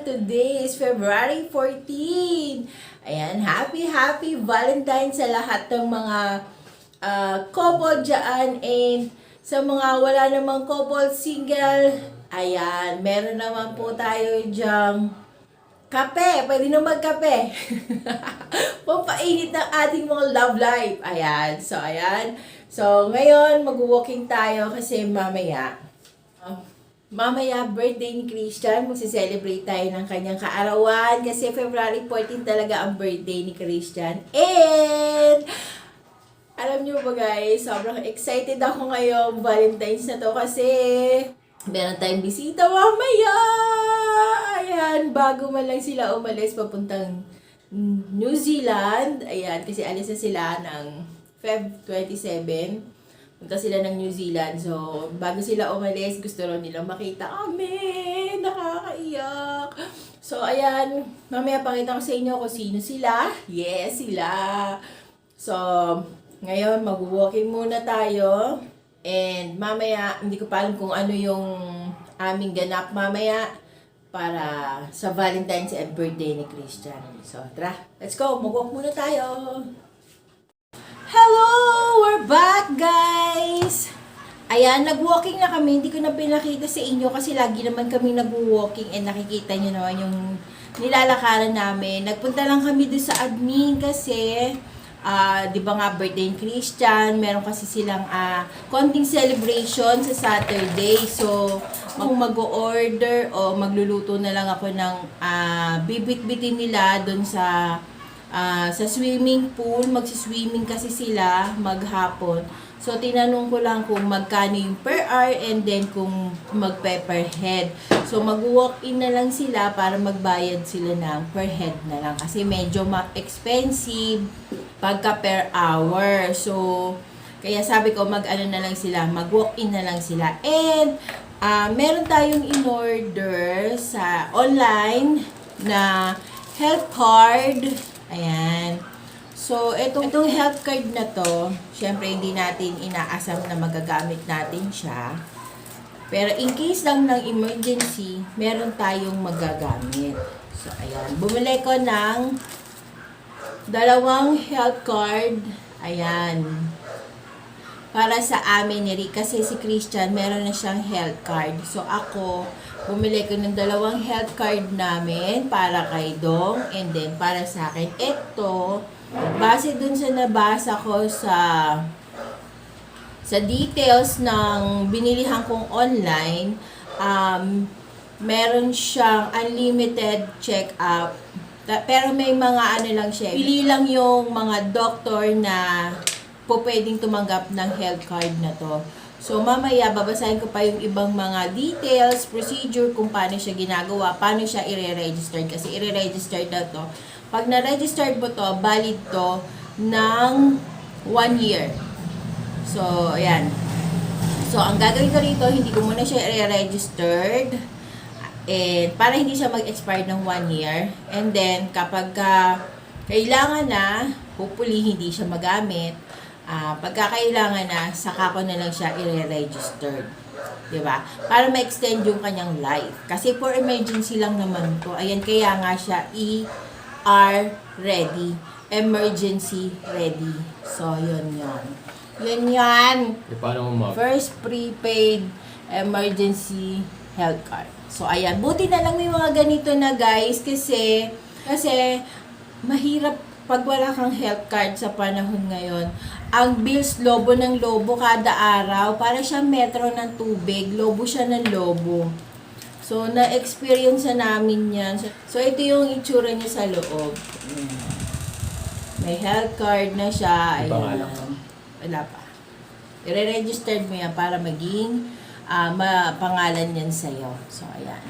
Today is February 14. Ayan, happy Valentine sa lahat ng mga couple dyan and sa mga wala namang couple single. Ayan, meron naman po tayo dyang kape. Pwede na magkape. Pampainit ng ating mga love life. Ayan, so ayan. So, ngayon mag-walking tayo kasi Mamaya, birthday ni Christian, magse-celebrate tayo ng kanyang kaarawan kasi February 14 talaga ang birthday ni Christian. And, alam nyo ba guys, sobrang excited ako ngayong Valentine's na to kasi meron tayong bisita mamaya. Ayan, bago man lang sila umalis papuntang New Zealand. Ayan, kasi alis na sila ng Feb 27. Punta sila ng New Zealand. So, bago sila umalis, gusto rin nilang makita kami. Nakakaiyak. So, ayan. Mamaya pakita ko sa inyo kung sino sila. Yes, sila. So, ngayon, mag-walking muna tayo. And mamaya, hindi ko pa alam kung ano yung aming ganap mamaya para sa Valentine's and birthday ni Christian. So, tara. Let's go. Mag-walk muna tayo. Hello! We're back, guys! Ayan, nag-walking na kami. Hindi ko na pinakita sa inyo kasi lagi naman kami nag-walking and nakikita nyo naman yung nilalakaran namin. Nagpunta lang kami doon sa admin kasi, di ba nga birthday ni Christian, meron kasi silang konting celebration sa Saturday. So, kung mag-order o magluluto na lang ako ng bibit-bitin nila doon sa swimming pool. Magsiswimming kasi sila maghapon. So, tinanong ko lang kung magkano yung per hour and then kung mag-per head. So, mag-walk-in na lang sila para magbayad sila ng per head na lang. Kasi medyo expensive pagka per hour. So, kaya sabi ko mag-ano na lang sila, mag-walk-in na lang sila. And, meron tayong in-order sa online na health card. Ayan. So, itong health card na to, syempre hindi natin inaasam na magagamit natin siya. Pero in case lang ng emergency, meron tayong magagamit. So, ayan. Bumili ko ng 2 health card. Ayan. Para sa amin ni Rick. Kasi si Christian, meron na siyang health card. So, ako, bumili ko ng 2 health card namin para kay Dong and then para sa akin. Ito, base dun sa nabasa ko sa details ng binilihan kong online, meron siyang unlimited check-up. Pero may mga ano lang siya. Pili lang yung mga doktor na pwedeng tumanggap ng health card na to. So, mamaya, babasahin ko pa yung ibang mga details, procedure, kung paano siya ginagawa, paano siya i-re-register. Kasi i-re-register na to. Pag na-register mo to, valid to ng 1 year. So, ayan. So, ang gagawin ko rito, hindi ko muna siya i-registered. And, para hindi siya mag-expire ng 1 year. And then, kapag kailangan na, hopefully, hindi siya magamit. Pagkakailangan na, saka ko na lang siya i-registered. Diba? Para ma-extend yung kanyang life. Kasi for emergency lang naman to. Ayan, kaya nga siya ER ready. Emergency ready. So, yun. Yun yan. Paano mo First prepaid emergency health card. So, ayan. Buti na lang may mga ganito na guys. Kasi mahirap pag wala kang health card sa panahon ngayon. Ang bills, lobo ng lobo kada araw. Para siya metro ng tubig. Lobo siya ng lobo. So, na-experience na namin yan. So, ito yung itsura niya sa loob. May health card na siya. Ayan. Wala pa. I-registered mo yan para maging pangalan yan sa'yo. So, ayan.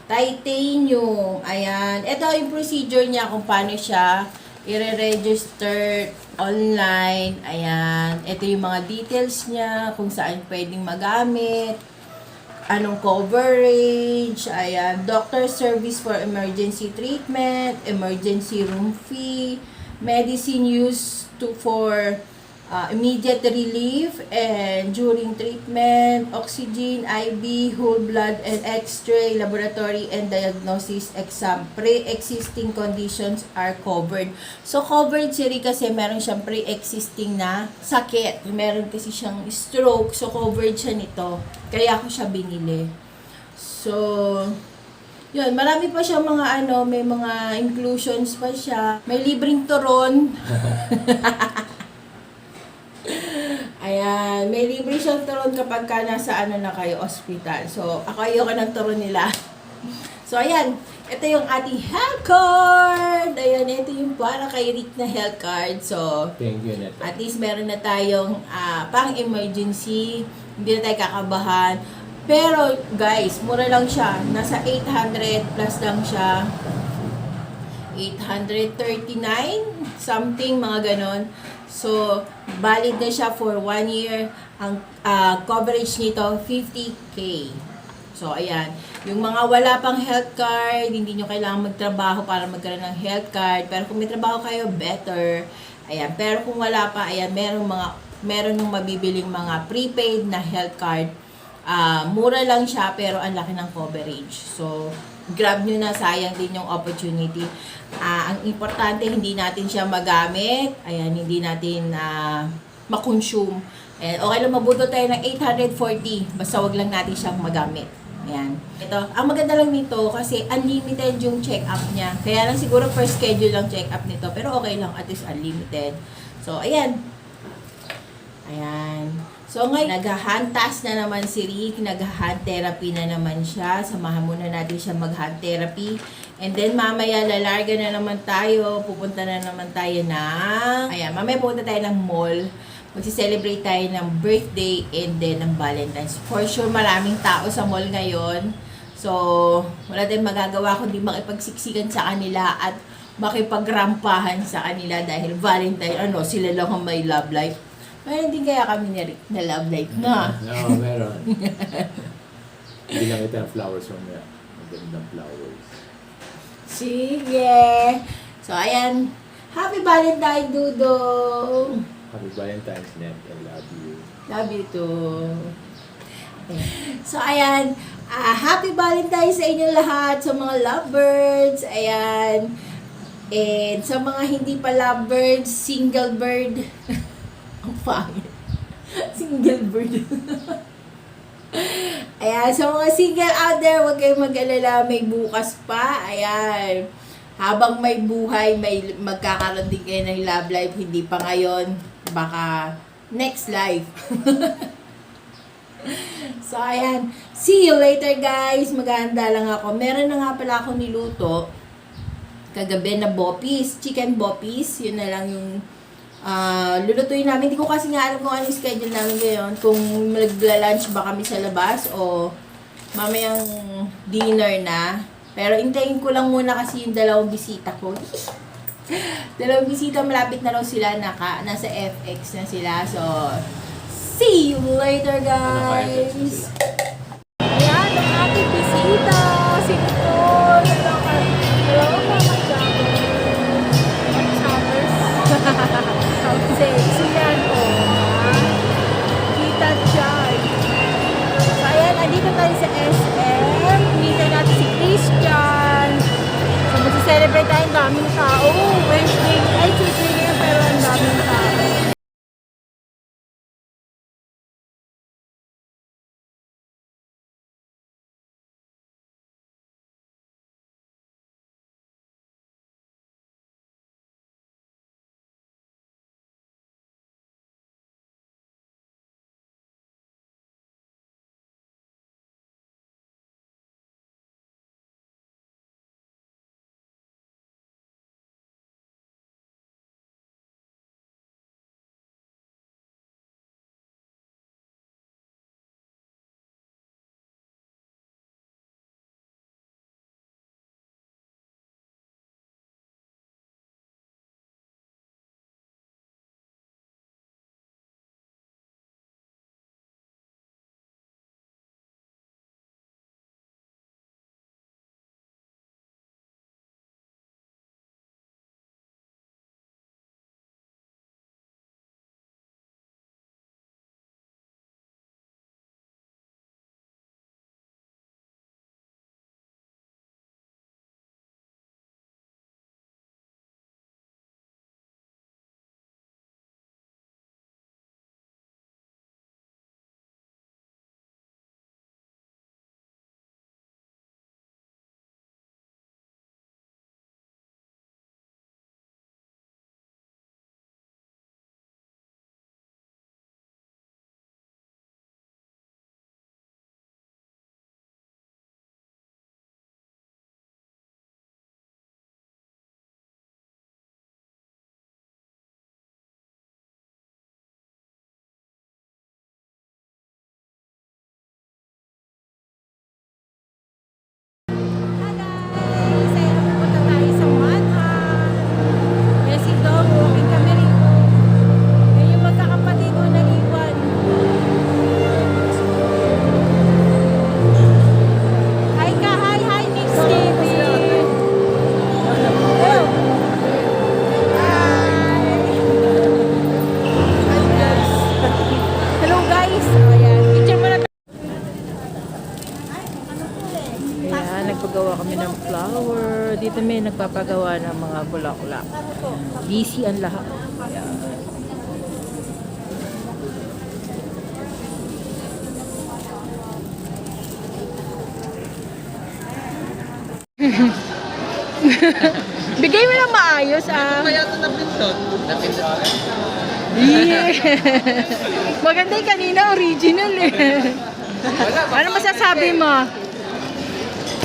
Titanium. Ayan. Ito yung procedure niya kung paano siya i-register online. Ayan. Ito yung mga details niya, kung saan pwedeng magamit, anong coverage, ayan, doctor service for emergency treatment, emergency room fee, medicine used for immediate relief and during treatment, oxygen, IV, whole blood and X-ray, laboratory and diagnosis exam. Pre-existing conditions are covered. So covered si Rick kasi meron siyang pre-existing na sakit. Meron kasi siyang stroke, so covered siya nito. Kaya ako siya binili. So, yun, marami pa siya mga may mga inclusions pa siya. May libreng turon. Ayan, may libre siyang turon kapag ka nasa na kayo, ospital. So, ako ayoko ng turon nila. So, ayan, ito yung ating health card. Ayan, ito yung para kay Rick na health card. So, Thank you, Neta. at least meron na tayong pang-emergency. Hindi na tayo kakabahan. Pero, guys, mura lang siya. Nasa 800 plus lang siya. 839, something, mga ganon. So, valid na siya for 1 year. Ang coverage nito, 50K. So, ayan. Yung mga wala pang health card, hindi nyo kailangan magtrabaho para magkaroon ng health card. Pero kung may trabaho kayo, better. Ayan. Pero kung wala pa, ayan, meron ng mabibiling mga prepaid na health card. Mura lang siya, pero ang laki ng coverage. So, grab nyo na, sayang din yung opportunity. Ang importante, hindi natin siya magamit. Ayan, hindi natin makonsume. Ayan, okay lang mabuto tayo ng 840. Basta wag lang natin siyang magamit. Ayan. Ito, ang maganda lang nito kasi unlimited yung check-up niya. Kaya lang siguro per schedule lang check-up nito. Pero okay lang, at least unlimited. So, ayan. Ayan. So ngayon, nag-hand-task na naman si Rick, nag-hand therapy na naman siya. Samahan muna natin siya mag-hand therapy. And then mamaya lalarga na naman tayo, pupunta na naman tayo ng... Ayan, mamaya pupunta tayo ng mall. Magsi-celebrate tayo ng birthday and then ng Valentine's. For sure, maraming tao sa mall ngayon. So, wala tayong magagawa kundi makipagsiksikan sa kanila at makipagrampahan sa kanila dahil Valentine, sila lang ang may love life. Mayroon din kaya kami ni Rick na love life na. Oo, meron. Hindi lang ito ang flowers mamaya. Magandang flowers. Sige. So, ayan. Happy Valentine, Dudong! Happy Valentine's, Net. I love you. Love you too. Okay. So, ayan. Happy Valentine's sa inyo lahat, sa mga lovebirds. Ayan. And sa mga hindi pa lovebirds, single bird. Ang pangit. Single bird. Ayan, sa mga single out there, huwag kayong mag-alala, may bukas pa. Ayan. Habang may buhay, may magkakaroon din kayo ng love life, hindi pa ngayon, baka next life. So, ayan. See you later, guys. Maghahanda lang ako. Meron na nga pala ako niluto kagabi na boppies, chicken boppies. Yun na lang yung lulutuin namin. Hindi ko kasi nga alam kung ano yung schedule namin ngayon. Kung magla-lunch ba kami sa labas o mamayang dinner na. Pero intayin ko lang muna kasi yung dalawang bisita ko. Dalawang bisita, malapit na raw sila. Nasa FX na sila. So, see you later, guys! Ayan, ang ating bisita. Si Nicole. Hello, Mama Jammers. Sexy yan, Kita dyan. So, ayan, andito tayo sa SM. Hinintay natin si Christian. So, mag-celebrate tayo. Ang daming tao. Wednesday, Tuesday ngayon, pero ang daming tao. nagpapagawa kami ng flower. Dito may nagpapagawa ng mga bulaklak. Busy ang lahat. Bigay mo lang maayos Kaya ito napindot. Napindot. Yeah. Maganda yung kanina, original eh. Ano masasabi mo?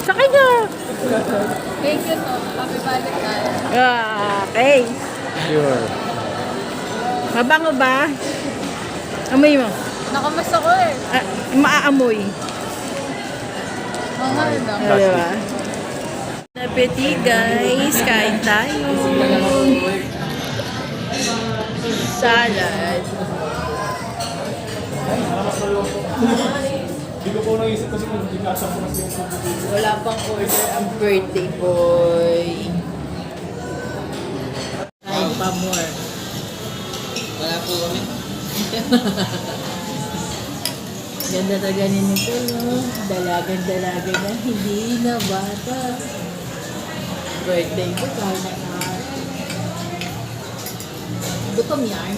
Sa kanya. Thank you to. Happy Valentine's. Okay. Sure. Mabango ba? Amoy mo. Nakamas ako eh. Maaamoy. Mahal na. Diba? Apeti guys, kain tayo. Salad. Hindi ko po naisip kasi kung hindi kasama ko kasi yung Wala pang order ang birthday boy. Kain pa more. Wala po kami. Ganda talaga nito, no? Dalagan-dalaga na, hindi na bata. Birthday ko, kahit na gutom yan.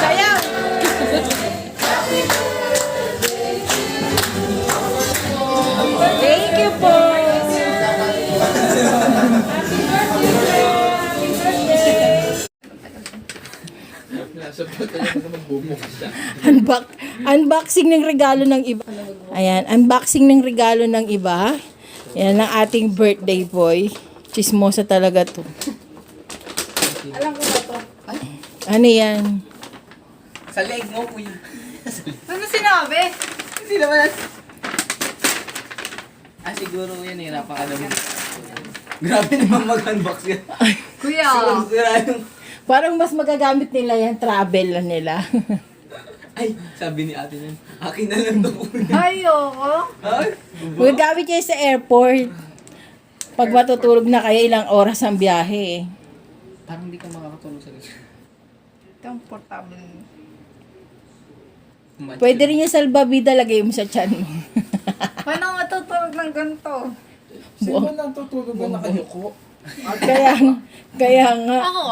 Sayaw! Thank you po! Nasa photo niya magbubukos siya. Unboxing ng regalo ng iba. Ayan, unboxing ng regalo ng iba. Yan ang ating birthday boy. Chismosa talaga to. Alam ko ba to? Ano yan? Sa leg mo, kuya. Ano sinabi? Hindi naman. Siguro yan eh. Napakadami. Grabe naman mag-unbox yan. Kuya. Siguro yung... Parang mas magagamit nila yan, travel nila. Ay, sabi ni ate nun. Akin na lang to, kuya. Ayoko. Ay, Magagamit kayo sa airport. Pag matutulog na kayo, ilang oras ang biyahe. parang hindi ka makakatulog sa leg. Comfortable. Pwede rin yung salbabida lagay mo sa tiyan mo. Paano matutulog ng ganito? Sino nang tutulog ba nakayuko? kaya nga. Ako.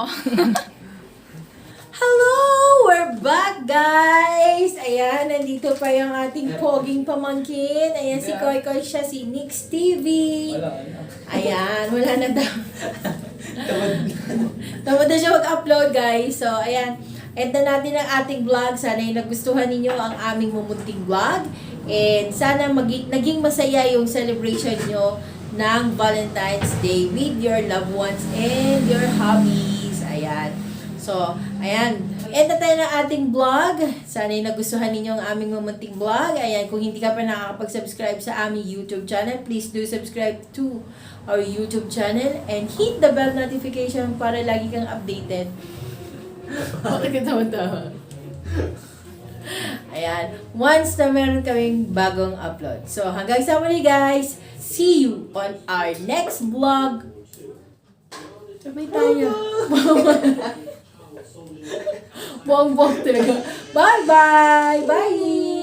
Hello! We're back, guys! Ayan, nandito pa yung ating poging pamangkin. Ayan, si Koy Koy siya, si Nix TV. Ayan, wala na daw. Tamad na siya mag-upload, guys. So, ayan. End na natin ang ating vlog. Sana yung nagustuhan ninyo ang aming mumunting vlog. And sana naging masaya yung celebration nyo ng Valentine's Day with your loved ones and your hobbies. Ayan. So, ayan. End na tayo ng ating vlog. Sana yung nagustuhan ninyo ang aming mumunting vlog. Ayan, kung hindi ka pa nakakapag-subscribe sa aming YouTube channel, please do subscribe to our YouTube channel and hit the bell notification para lagi kang updated. Bakit ka tawa-tawa? Ayan. Once na meron kaming bagong upload. So, hanggang sa muli guys. See you on our next vlog. Sabay tayo. Buong-buong talaga. Bye-bye! Bye!